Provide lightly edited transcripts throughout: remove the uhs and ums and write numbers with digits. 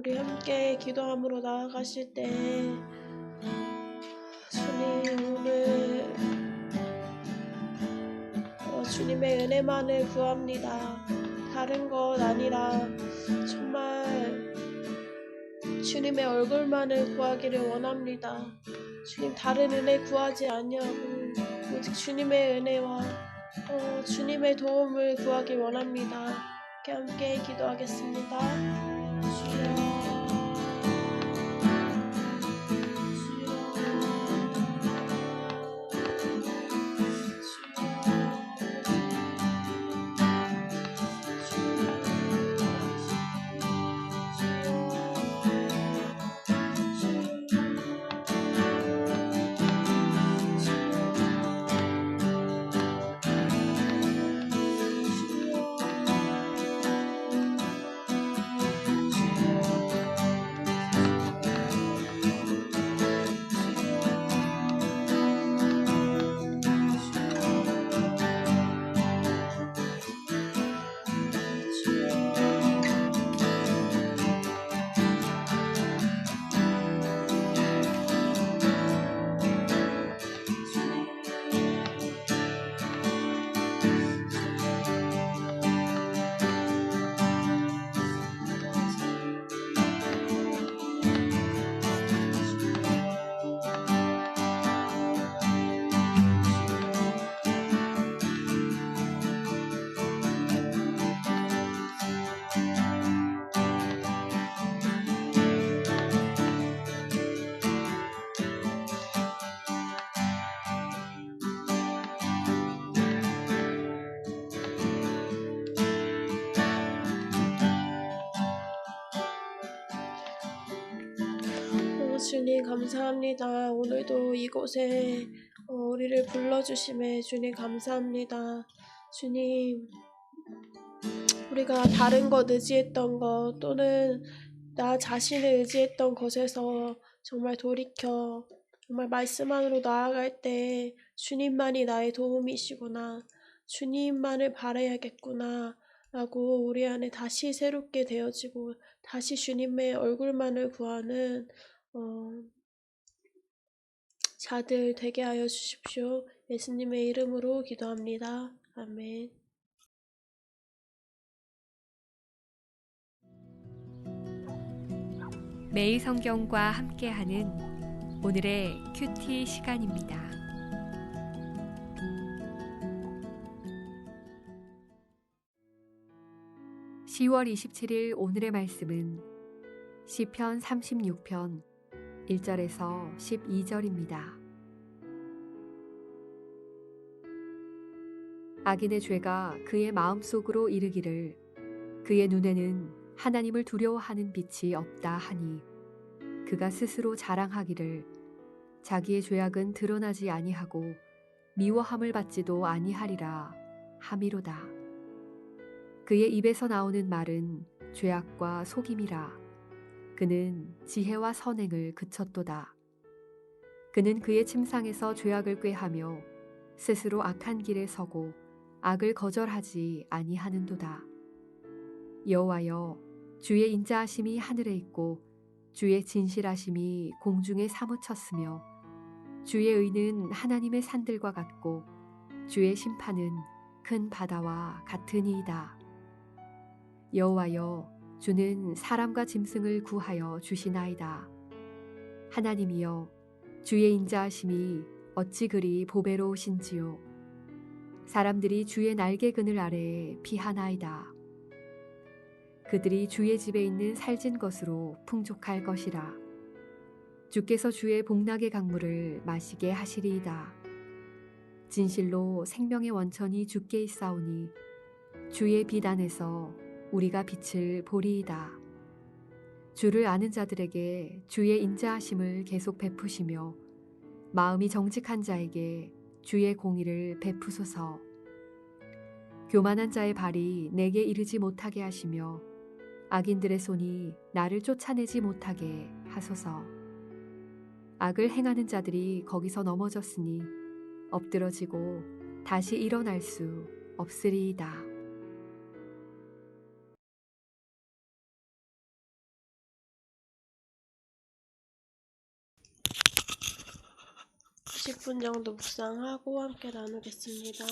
우리 함께 기도함으로 나아가실 때 주님 오늘 주님의 은혜만을 구합니다. 다른 것 아니라 정말 주님의 얼굴만을 구하기를 원합니다. 주님 다른 은혜 구하지 아니하고 오직 주님의 은혜와 주님의 도움을 구하기 원합니다. 함께 기도하겠습니다. 주여 주님 감사합니다. 오늘도 이곳에 우리를 불러주심에 주님 감사합니다. 주님 우리가 다른 것 의지했던 것 또는 나 자신을 의지했던 것에서 정말 돌이켜 정말 말씀 안으로 나아갈 때 주님만이 나의 도움이시구나, 주님만을 바라야겠구나 라고 우리 안에 다시 새롭게 되어지고 다시 주님의 얼굴만을 구하는 자들 되게 하여 주십시오. 예수님의 이름으로 기도합니다. 아멘. 매일 성경과 함께하는 오늘의 큐티 시간입니다. (10월 27일) 오늘의 말씀은 시편 36편 1절에서 12절입니다. 악인의 죄가 그의 마음속으로 이르기를 그의 눈에는 하나님을 두려워하는 빛이 없다 하니 그가 스스로 자랑하기를 자기의 죄악은 드러나지 아니하고 미워함을 받지도 아니하리라 함이로다. 그의 입에서 나오는 말은 죄악과 속임이라. 그는 지혜와 선행을 그쳤도다. 그는 그의 침상에서 죄악을 꾀하며 스스로 악한 길에 서고 악을 거절하지 아니하는도다. 여호와여, 주의 인자하심이 하늘에 있고 주의 진실하심이 공중에 사무쳤으며 주의 의는 하나님의 산들과 같고 주의 심판은 큰 바다와 같으니이다. 여호와여, 주는 사람과 짐승을 구하여 주시나이다. 하나님이여, 주의 인자하심이 어찌 그리 보배로우신지요. 사람들이 주의 날개 그늘 아래에 피하나이다. 그들이 주의 집에 있는 살찐 것으로 풍족할 것이라. 주께서 주의 복락의 강물을 마시게 하시리이다. 진실로 생명의 원천이 주께 있사오니 주의 빛 안에서 우리가 빛을 보리이다. 주를 아는 자들에게 주의 인자하심을 계속 베푸시며 마음이 정직한 자에게 주의 공의를 베푸소서. 교만한 자의 발이 내게 이르지 못하게 하시며 악인들의 손이 나를 쫓아내지 못하게 하소서. 악을 행하는 자들이 거기서 넘어졌으니 엎드러지고 다시 일어날 수 없으리이다. 10분 정도 묵상하고 함께 나누겠습니다.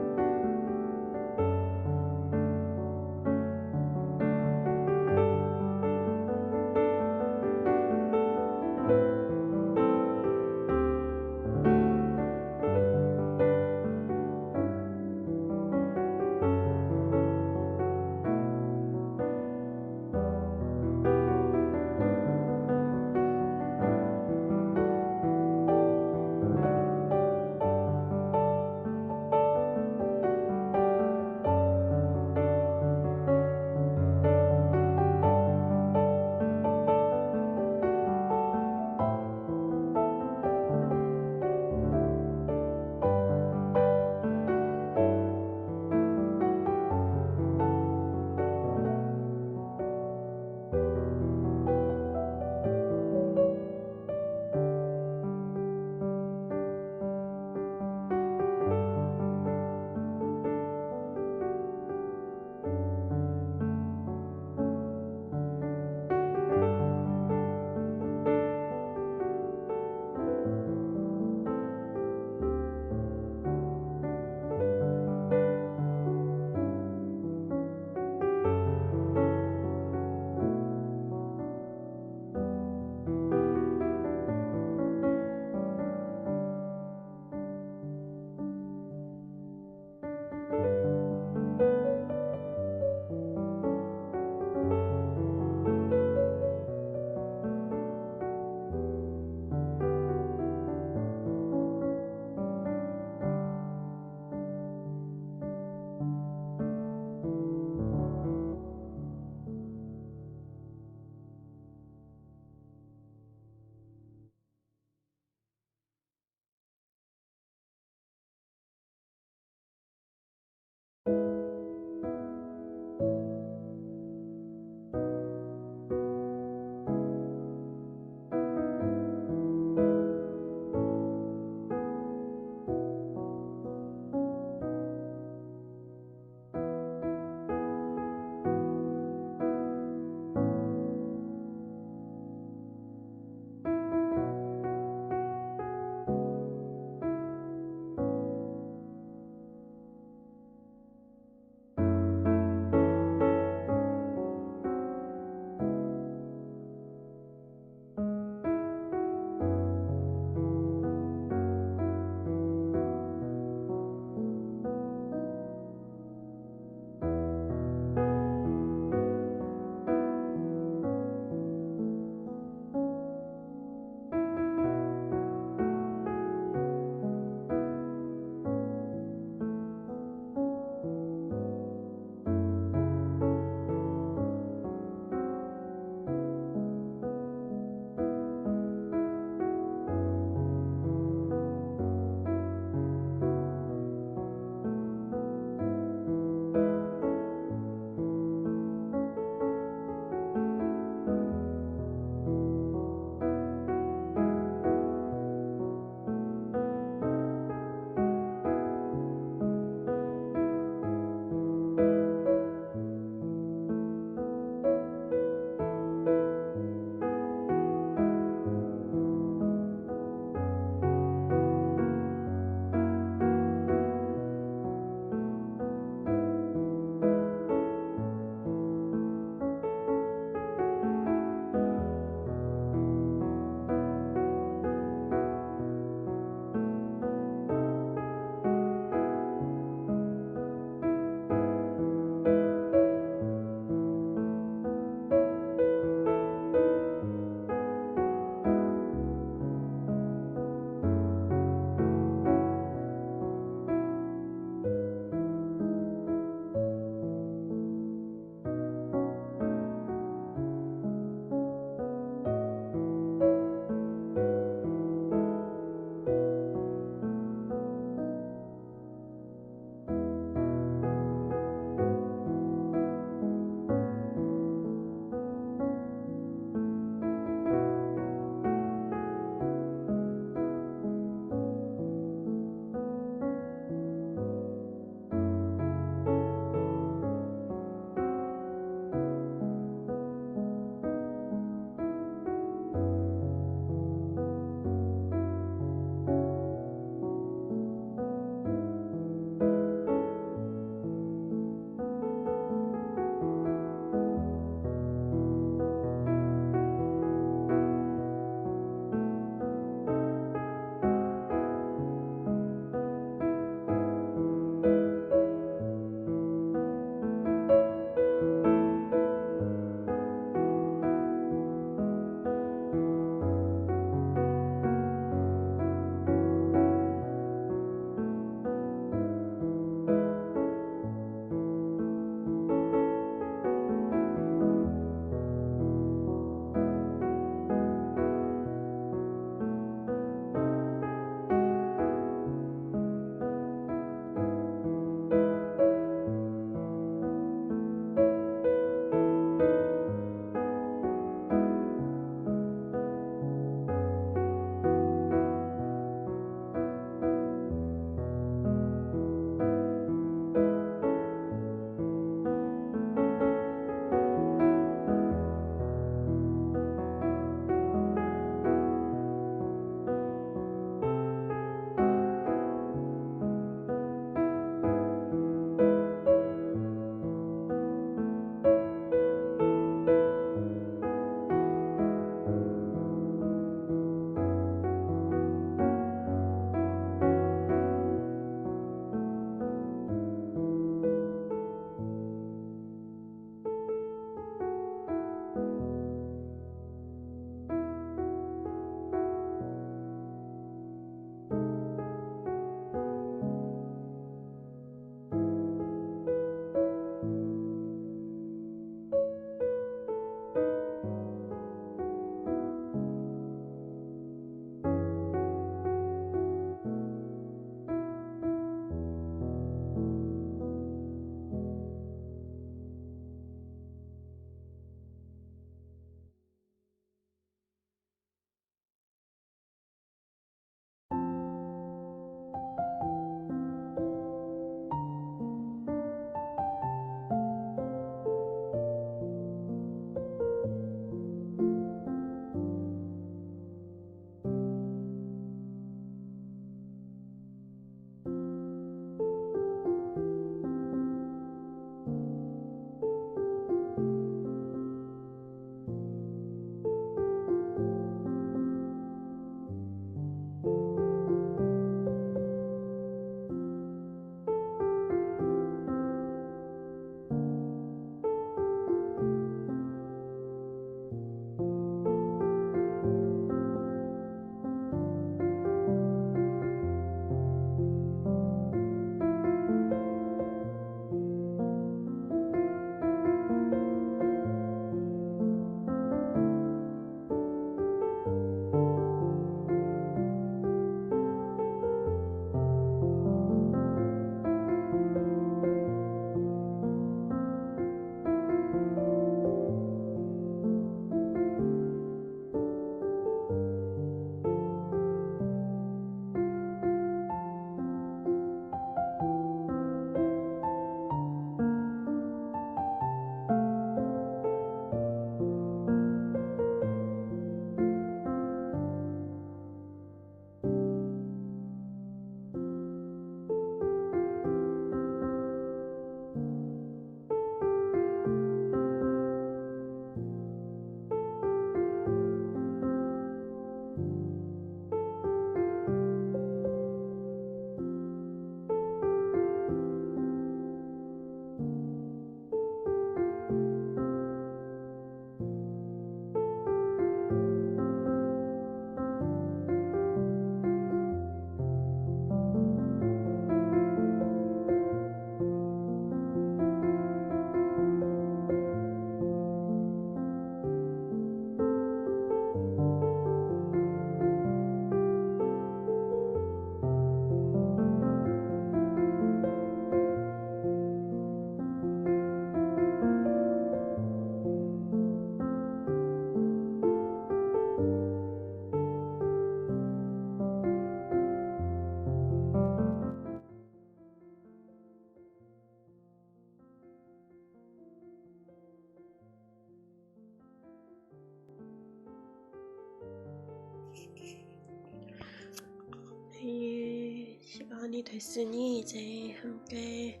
됐으니 이제 함께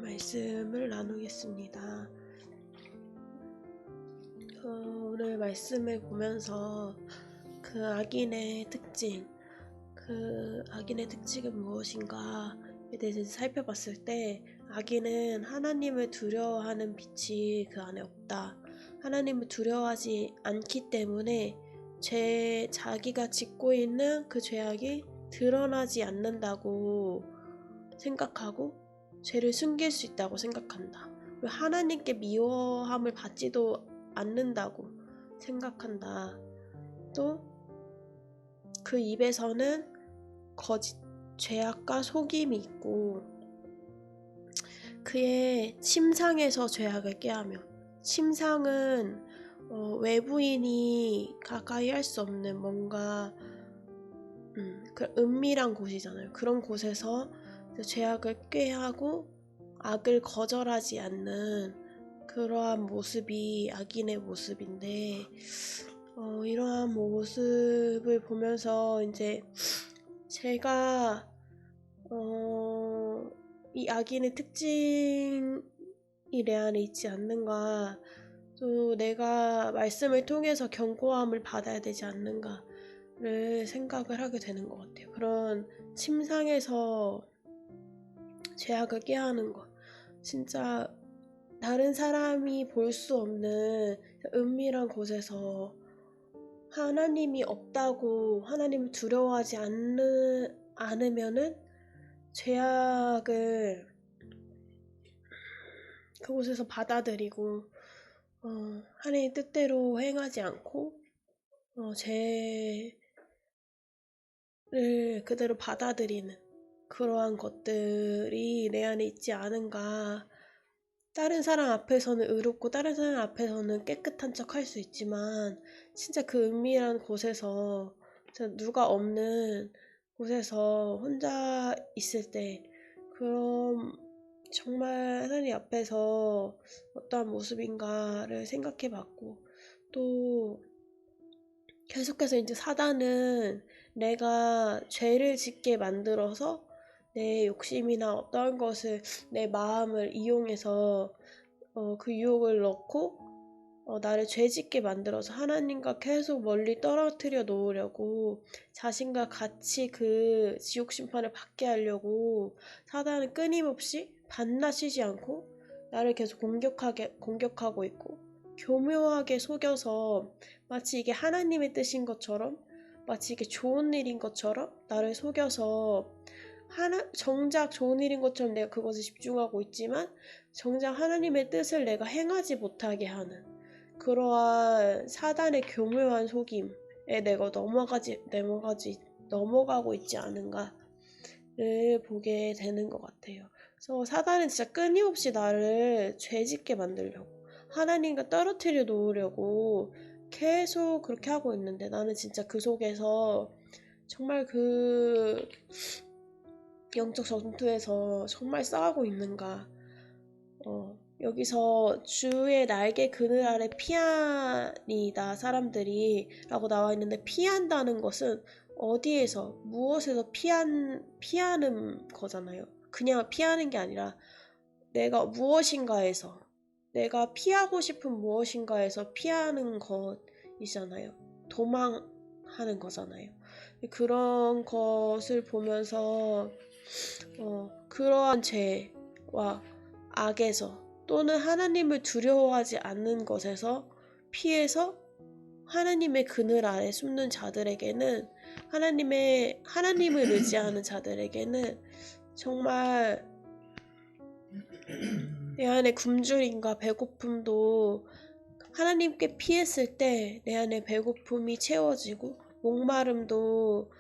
말씀을 나누겠습니다. 오늘 말씀을 보면서 그 악인의 특징은 무엇인가에 대해서 살펴봤을 때, 악인은 하나님을 두려워하는 빛이 그 안에 없다. 하나님을 두려워하지 않기 때문에 자기가 짓고 있는 그 죄악이 드러나지 않는다고 생각하고 죄를 숨길 수 있다고 생각한다. 하나님께 미워함을 받지도 않는다고 생각한다. 또 그 입에서는 거짓, 죄악과 속임이 있고, 그의 침상에서 죄악을 꾀하며, 침상은 외부인이 가까이 할 수 없는 뭔가 그 은밀한 곳이잖아요. 그런 곳에서 죄악을 꾀하고 악을 거절하지 않는 그러한 모습이 악인의 모습인데, 이러한 모습을 보면서 이제 제가 이 악인의 특징이 내 안에 있지 않는가, 또 내가 말씀을 통해서 경고함을 받아야 되지 않는가를 생각을 하게 되는 것 같아요. 그런 침상에서 죄악을 꾀하는 것, 진짜 다른 사람이 볼 수 없는 은밀한 곳에서 하나님이 없다고, 하나님을 두려워하지 않으면은 죄악을 그곳에서 받아들이고 하나님 뜻대로 행하지 않고 죄를 그대로 받아들이는 그러한 것들이 내 안에 있지 않은가. 다른 사람 앞에서는 의롭고 다른 사람 앞에서는 깨끗한 척 할 수 있지만, 진짜 그 은밀한 곳에서, 누가 없는 곳에서 혼자 있을 때, 그럼 정말 하나님 앞에서 어떠한 모습인가를 생각해 봤고, 또 계속해서 이제 사단은 내가 죄를 짓게 만들어서 내 욕심이나 어떠한 것을, 내 마음을 이용해서 그 유혹을 넣고 나를 죄짓게 만들어서 하나님과 계속 멀리 떨어뜨려 놓으려고, 자신과 같이 그 지옥 심판을 받게 하려고 사단은 끊임없이 반나 쉬지 않고 나를 계속 공격하고 있고, 교묘하게 속여서 마치 이게 하나님의 뜻인 것처럼, 마치 이게 좋은 일인 것처럼 나를 속여서, 정작 좋은 일인 것처럼 내가 그것에 집중하고 있지만 정작 하나님의 뜻을 내가 행하지 못하게 하는 그러한 사단의 교묘한 속임에 내가 넘어가고 있지 않은가를 보게 되는 것 같아요. 그래서 사단은 진짜 끊임없이 나를 죄짓게 만들려고, 하나님과 떨어뜨려 놓으려고 계속 그렇게 하고 있는데, 나는 진짜 그 속에서 정말 그 영적 전투에서 정말 싸우고 있는가. 여기서 주의 날개 그늘 아래 피하니다 사람들이 라고 나와 있는데, 피한다는 것은 어디에서 무엇에서 피하는 거잖아요. 그냥 피하는 게 아니라 내가 무엇인가에서, 내가 피하고 싶은 무엇인가에서 피하는 것이잖아요. 도망하는 거잖아요. 그런 것을 보면서 그러한 죄와 악에서, 또는 하나님을 두려워하지 않는 것에서 피해서 하나님의 그늘 아래 숨는 자들에게는, 하나님을 의지하는 자들에게는 정말 내 안에 굶주림과 배고픔도, 하나님께 피했을 때 내 안에 배고픔이 채워지고 목마름도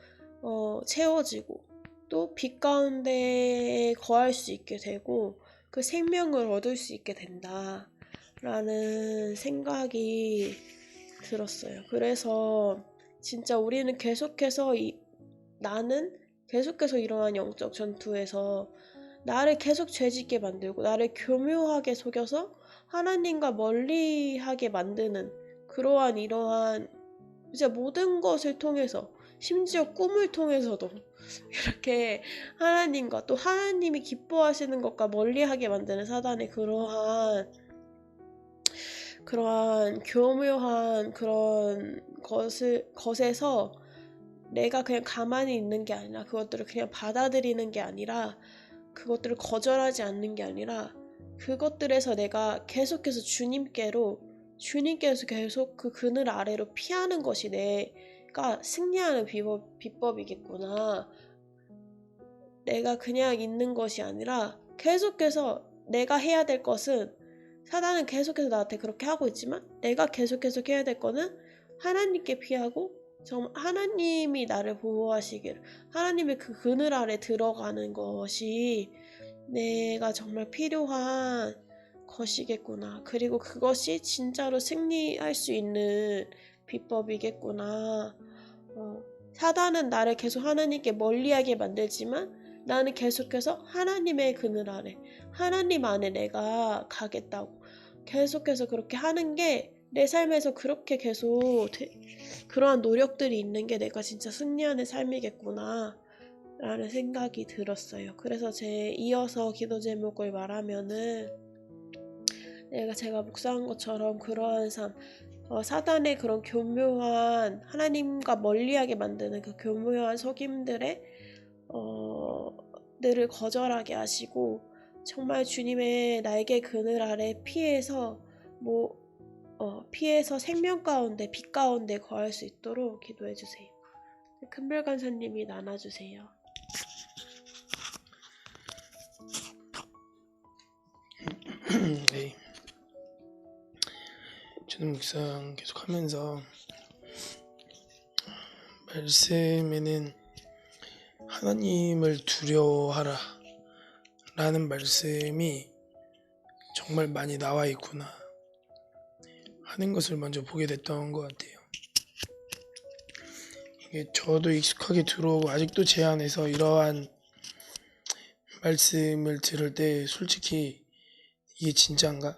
채워지고, 또 빛 가운데 거할 수 있게 되고 그 생명을 얻을 수 있게 된다라는 생각이 들었어요. 그래서 진짜 나는 계속해서 이러한 영적 전투에서 나를 계속 죄짓게 만들고, 나를 교묘하게 속여서 하나님과 멀리하게 만드는 이러한 진짜 모든 것을 통해서, 심지어 꿈을 통해서도 이렇게 하나님과 또 하나님이 기뻐하시는 것과 멀리하게 만드는 사단의 그러한 교묘한 그런 것에서 내가 그냥 가만히 있는 게 아니라 그것들을 그냥 받아들이는 게 아니라 그것들을 거절하지 않는 게 아니라 그것들에서 내가 계속해서 주님께서 계속 그 그늘 아래로 피하는 것이 내가 승리하는 비법이겠구나. 내가 그냥 있는 것이 아니라 계속해서 내가 해야 될 것은 사단은 계속해서 나한테 그렇게 하고 있지만 내가 계속해서 해야 될 거는 하나님께 피하고 정말 하나님이 나를 보호하시기를 하나님의 그 그늘 아래 들어가는 것이 내가 정말 필요한 것이겠구나. 그리고 그것이 진짜로 승리할 수 있는 비법이겠구나. 사단은 나를 계속 하나님께 멀리하게 만들지만 나는 계속해서 하나님의 그늘 아래, 하나님 안에 내가 가겠다고 계속해서 그렇게 하는 게 내 삶에서 그렇게 계속 그러한 노력들이 있는 게 내가 진짜 승리하는 삶이겠구나 라는 생각이 들었어요. 그래서 이어서 기도 제목을 말하면은 제가 묵상한 것처럼 그러한 삶, 사단의 그런 교묘한 하나님과 멀리하게 만드는 그 교묘한 속임들의 들을 거절하게 하시고 정말 주님의 날개 그늘 아래 피해서 생명 가운데 빛 가운데 거할 수 있도록 기도해 주세요. 큰별 간사님이 나눠주세요. 네, 저는 묵상 계속하면서 말씀에는 하나님을 두려워하라 라는 말씀이 정말 많이 나와 있구나 하는 것을 먼저 보게 됐던 것 같아요. 이게 저도 익숙하게 들어오고 아직도 제 안에서 이러한 말씀을 들을 때 솔직히 이게 진짜인가?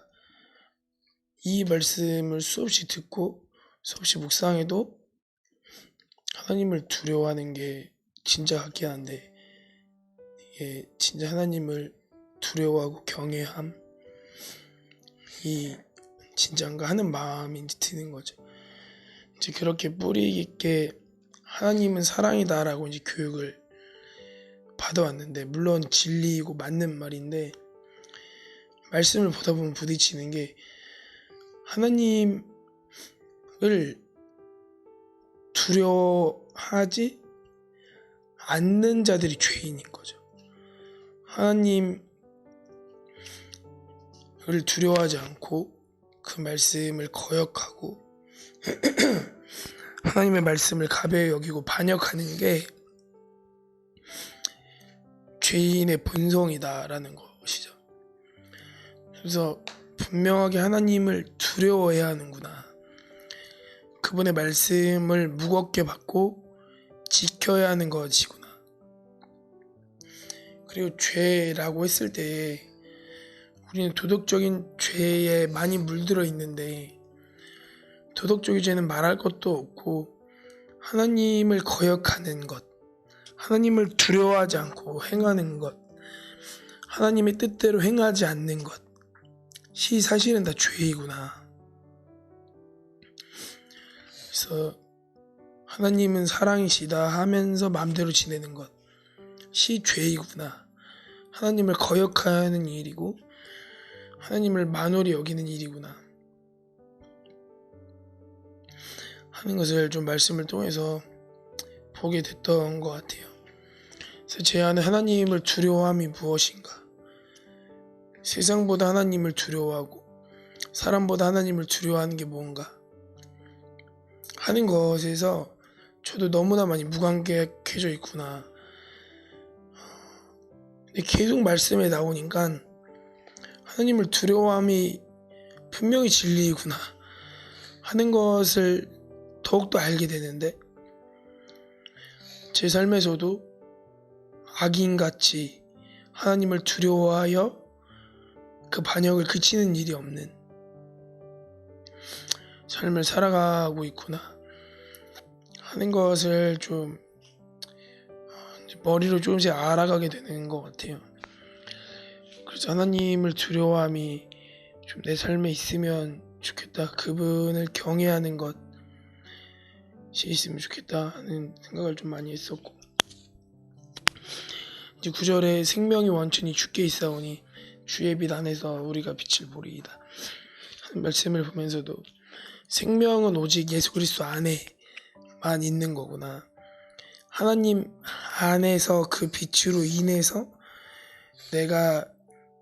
이 말씀을 수없이 듣고 수없이 묵상해도 하나님을 두려워하는 게 진짜 같긴 한데 이게 진짜 하나님을 두려워하고 경외함 이 진짜인가 하는 마음이 드는 거죠. 이제 그렇게 뿌리 깊게 하나님은 사랑이다라고 이제 교육을 받아왔는데 물론 진리이고 맞는 말인데 말씀을 보다 보면 부딪히는 게 하나님을 두려워하지 않는 자들이 죄인인 거죠. 하나님을 두려워하지 않고 그 말씀을 거역하고 하나님의 말씀을 가벼이 여기고 반역하는 게 죄인의 본성이다라는 것이죠. 그래서 분명하게 하나님을 두려워해야 하는구나. 그분의 말씀을 무겁게 받고 지켜야 하는 것이구나. 그리고 죄라고 했을 때 우리는 도덕적인 죄에 많이 물들어 있는데 도덕적인 죄는 말할 것도 없고 하나님을 거역하는 것, 하나님을 두려워하지 않고 행하는 것, 하나님의 뜻대로 행하지 않는 것이 사실은 다 죄이구나. 그래서 하나님은 사랑이시다 하면서 마음대로 지내는 것이 죄이구나. 하나님을 거역하는 일이고 하나님을 만홀히 여기는 일이구나 하는 것을 좀 말씀을 통해서 보게 됐던 것 같아요. 그래서 제 안에 하나님을 두려워함이 무엇인가? 세상보다 하나님을 두려워하고 사람보다 하나님을 두려워하는 게 뭔가 하는 것에서 저도 너무나 많이 무관계해져 있구나. 근데 계속 말씀에 나오니까 하나님을 두려워함이 분명히 진리이구나 하는 것을 더욱더 알게 되는데 제 삶에서도 악인같이 하나님을 두려워하여 그 반역을 그치는 일이 없는 삶을 살아가고 있구나 하는 것을 좀 머리로 조금씩 알아가게 되는 것 같아요. 그래서 하나님을 두려워함이 좀 내 삶에 있으면 좋겠다. 그분을 경외하는 것이 있으면 좋겠다 하는 생각을 좀 많이 했었고, 이제 9절에 생명이 원천이 주께 있사오니 주의 빛 안에서 우리가 빛을 보리이다 하는 말씀을 보면서도 생명은 오직 예수 그리스도 안에만 있는 거구나. 하나님 안에서 그 빛으로 인해서 내가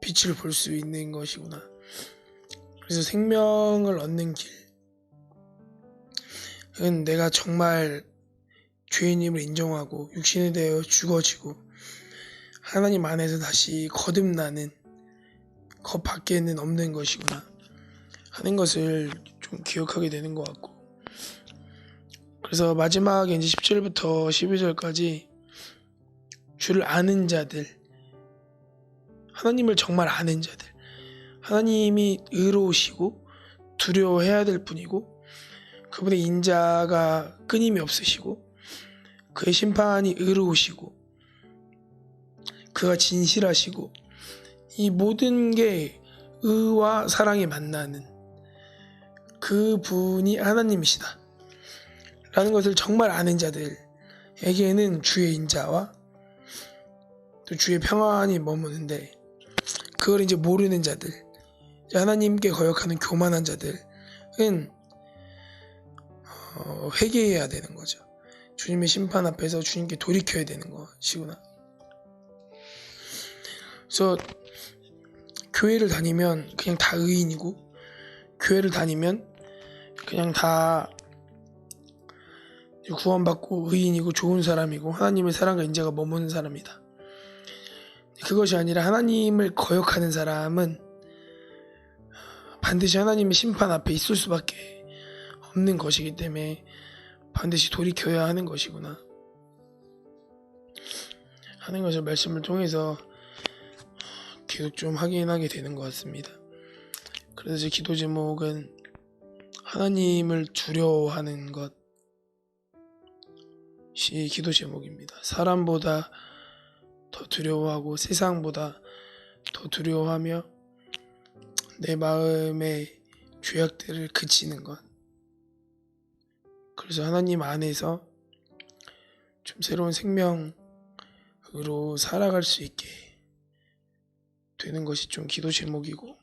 빛을 볼 수 있는 것이구나. 그래서 생명을 얻는 길은 내가 정말 죄인임을 인정하고 육신에 대하여 죽어지고 하나님 안에서 다시 거듭나는 것 밖에는 없는 것이구나 하는 것을 좀 기억하게 되는 것 같고, 그래서 마지막에 이제 10절부터 12절까지 주를 아는 자들, 하나님을 정말 아는 자들, 하나님이 의로우시고 두려워해야 될 분이고 그분의 인자가 끊임이 없으시고 그의 심판이 의로우시고 그가 진실하시고 이 모든 게 의와 사랑이 만나는 그 분이 하나님이시다 라는 것을 정말 아는 자들에게는 주의 인자와 또 주의 평안이 머무는데, 그걸 이제 모르는 자들, 하나님께 거역하는 교만한 자들은 회개해야 되는 거죠. 주님의 심판 앞에서 주님께 돌이켜야 되는 것이구나. 그래서 교회를 다니면 그냥 다 의인이고, 교회를 다니면 그냥 다 구원받고 의인이고 좋은 사람이고 하나님의 사랑과 인자가 머무는 사람이다. 그것이 아니라 하나님을 거역하는 사람은 반드시 하나님의 심판 앞에 있을 수밖에 없는 것이기 때문에 반드시 돌이켜야 하는 것이구나 하는 것을 말씀을 통해서 계속 좀 확인하게 되는 것 같습니다. 그래서 제 기도 제목은 하나님을 두려워하는 것이 기도 제목입니다. 사람보다 더 두려워하고 세상보다 더 두려워하며 내 마음의 죄악들을 그치는 것, 그래서 하나님 안에서 좀 새로운 생명으로 살아갈 수 있게 되는 것이 좀 기도 제목이고,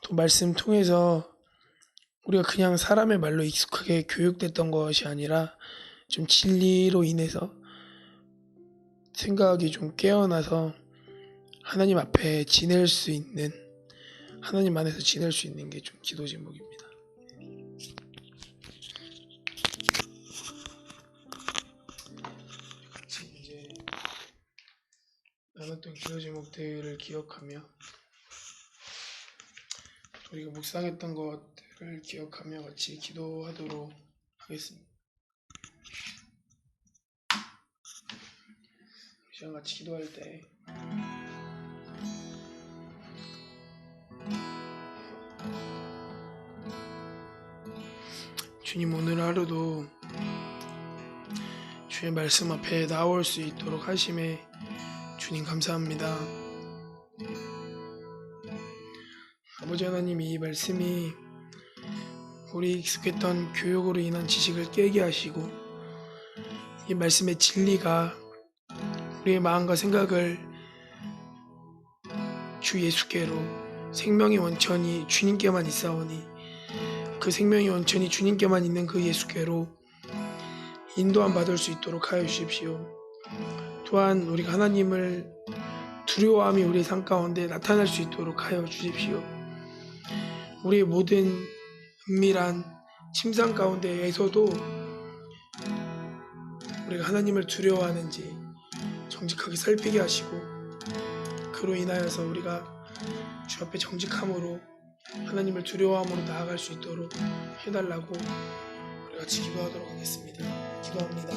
또 말씀 통해서 우리가 그냥 사람의 말로 익숙하게 교육됐던 것이 아니라 좀 진리로 인해서 생각이 좀 깨어나서 하나님 앞에 지낼 수 있는, 하나님 안에서 지낼 수 있는 게 좀 기도 제목입니다. 같이 이제 나눴던 기도 제목들을 기억하며 우리가 묵상했던 것들을 기억하며 같이 기도하도록 하겠습니다. 이 시간 같이 기도할 때 주님, 오늘 하루도 주의 말씀 앞에 나올 수 있도록 하심에 주님 감사합니다. 아버지 하나님, 이 말씀이 우리 익숙했던 교육으로 인한 지식을 깨게 하시고 이 말씀의 진리가 우리의 마음과 생각을 주 예수께로, 생명의 원천이 주님께만 있사오니 그 생명의 원천이 주님께만 있는 그 예수께로 인도함 받을 수 있도록 하여 주십시오. 또한 우리가 하나님을 두려워함이 우리의 삶 가운데 나타날 수 있도록 하여 주십시오. 우리의 모든 은밀한 침상 가운데에서도 우리가 하나님을 두려워하는지 정직하게 살피게 하시고, 그로 인하여서 우리가 주 앞에 정직함으로 하나님을 두려워함으로 나아갈 수 있도록 해달라고 우리 같이 기도하도록 하겠습니다. 기도합니다.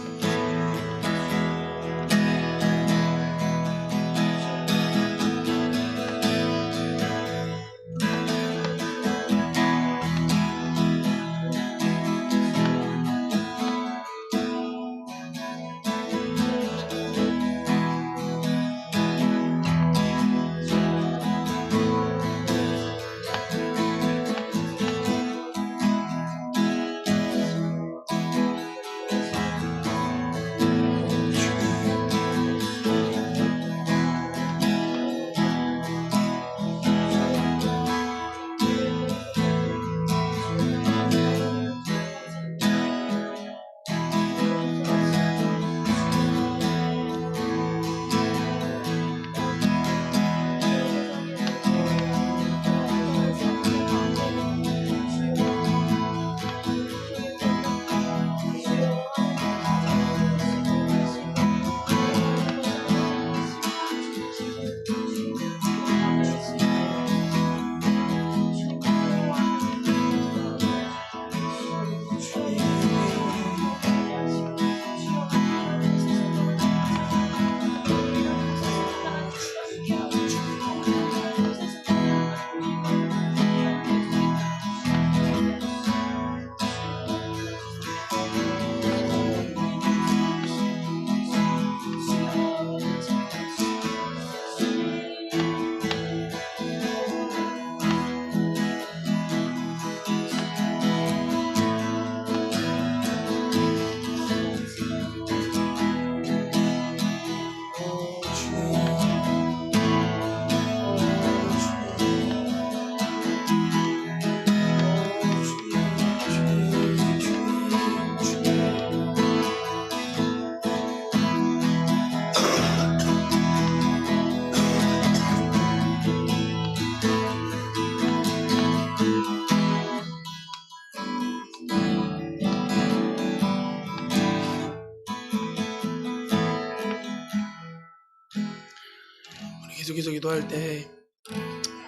계속해서 기도할 때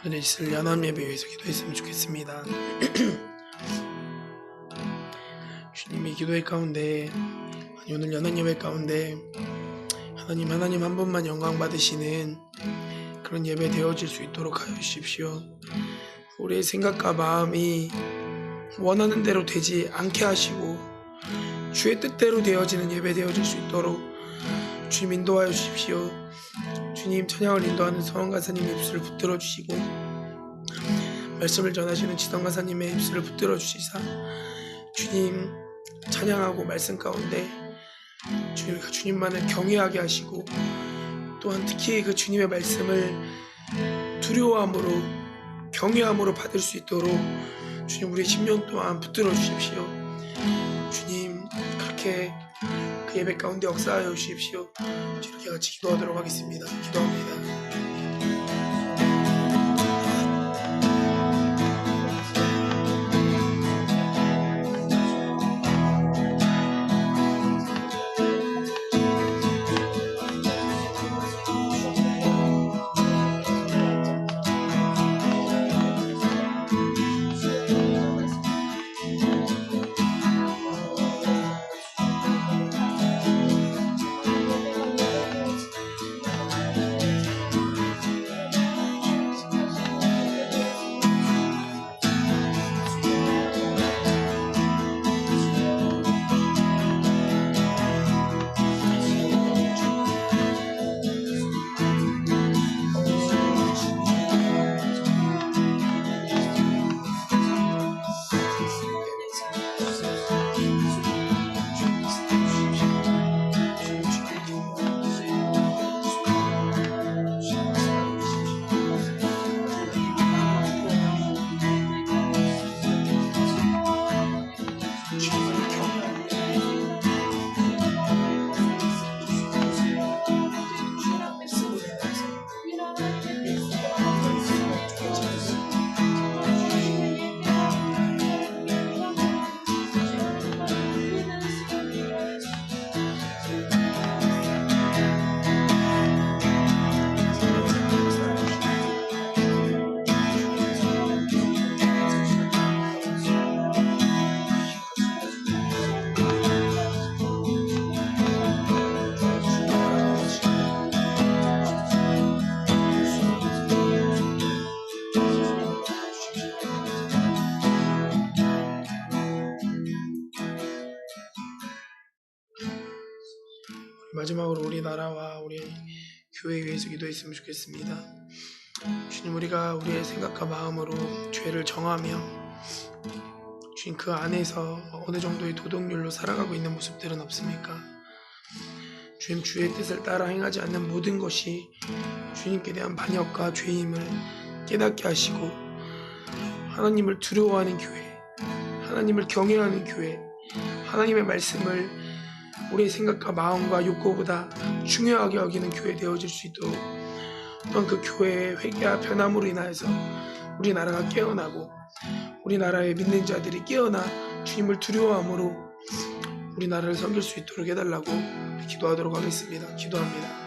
오늘 있을 연합 예배 위해서 기도했으면 좋겠습니다. 주님이 기도의 가운데 오늘 연합 예배 가운데 하나님 한 분만 영광 받으시는 그런 예배 되어질 수 있도록 하여 주십시오. 우리의 생각과 마음이 원하는 대로 되지 않게 하시고 주의 뜻대로 되어지는 예배 되어질 수 있도록 주님 인도하여 주십시오. 주님 찬양을 인도하는 서원 가사님 입술을 붙들어 주시고 말씀을 전하시는 지성 가사님의 입술을 붙들어 주시사 주님 찬양하고 말씀 가운데 주님과 주님만을 경외하게 하시고 또한 특히 그 주님의 말씀을 두려워함으로 경외함으로 받을 수 있도록 주님 우리 10년 동안 붙들어 주십시오. 주님 그렇게 그 예배 가운데 역사하여 주십시오. 이렇게 같이 기도하도록 하겠습니다. 기도합니다. 마지막으로 우리나라와 우리 교회 위해서 기도했으면 좋겠습니다. 주님 우리가 우리의 생각과 마음으로 죄를 정하며 주님 그 안에서 어느 정도의 도덕률로 살아가고 있는 모습들은 없습니까? 주님 주의 뜻을 따라 행하지 않는 모든 것이 주님께 대한 반역과 죄임을 깨닫게 하시고 하나님을 두려워하는 교회, 하나님을 경외하는 교회, 하나님의 말씀을 우리의 생각과 마음과 욕구보다 중요하게 여기는 교회 되어질 수 있도록 또한 그 교회의 회개와 변함으로 인하여서 우리나라가 깨어나고 우리나라의 믿는 자들이 깨어나 주님을 두려워함으로 우리나라를 섬길 수 있도록 해달라고 기도하도록 하겠습니다. 기도합니다.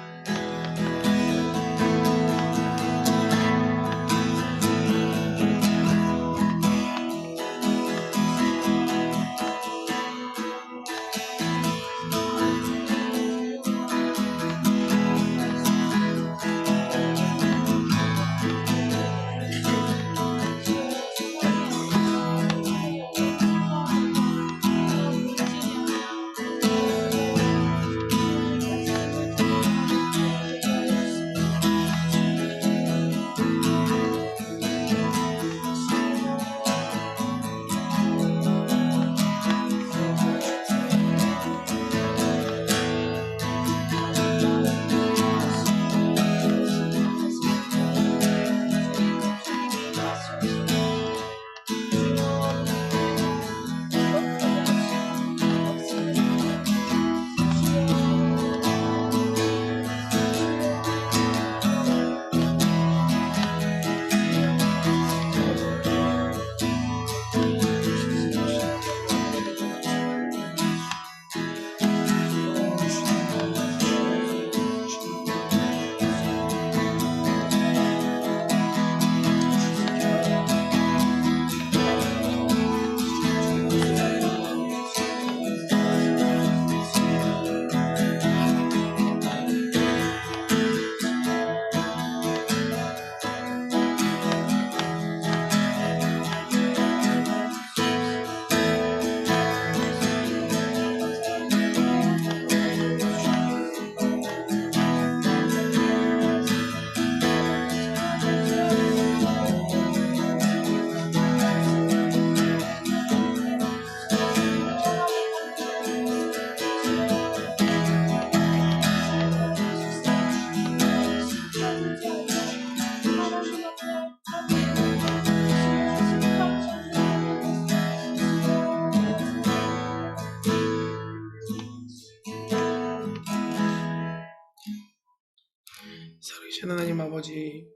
크신 하나님 아버지,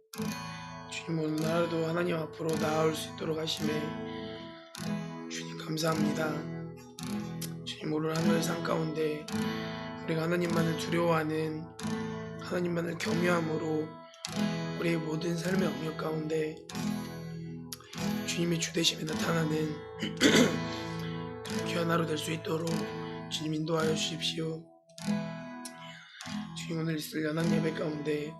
주님 오늘 하루도 하나님 앞으로 나아올 수 있도록 하심에 주님 감사합니다. 주님 오늘 하루의 삶 가운데 우리가 하나님만을 두려워하는, 하나님만을 경외함으로 우리의 모든 삶의 영역 가운데 주님의 주되심이 나타나는 귀한 하루 될 수 있도록 주님 인도하여 주십시오. 주님 오늘 있을 연합 예배 가운데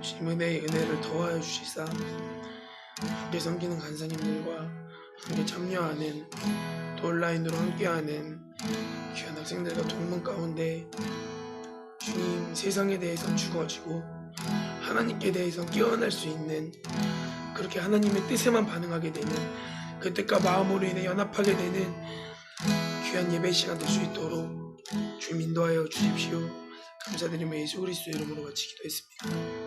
주님 은혜를 더하여 주시사 함께 섬기는 간사님들과 함께 참여하는, 또 온라인으로 함께하는 귀한 학생들과 동문 가운데 주님 세상에 대해서 죽어지고 하나님께 대해서 깨어날 수 있는, 그렇게 하나님의 뜻에만 반응하게 되는 그 뜻과 마음으로 인해 연합하게 되는 귀한 예배 시간 될 수 있도록 주님 인도하여 주십시오. 감사드리며 예수 그리스도 이름으로 같이 기도했습니다.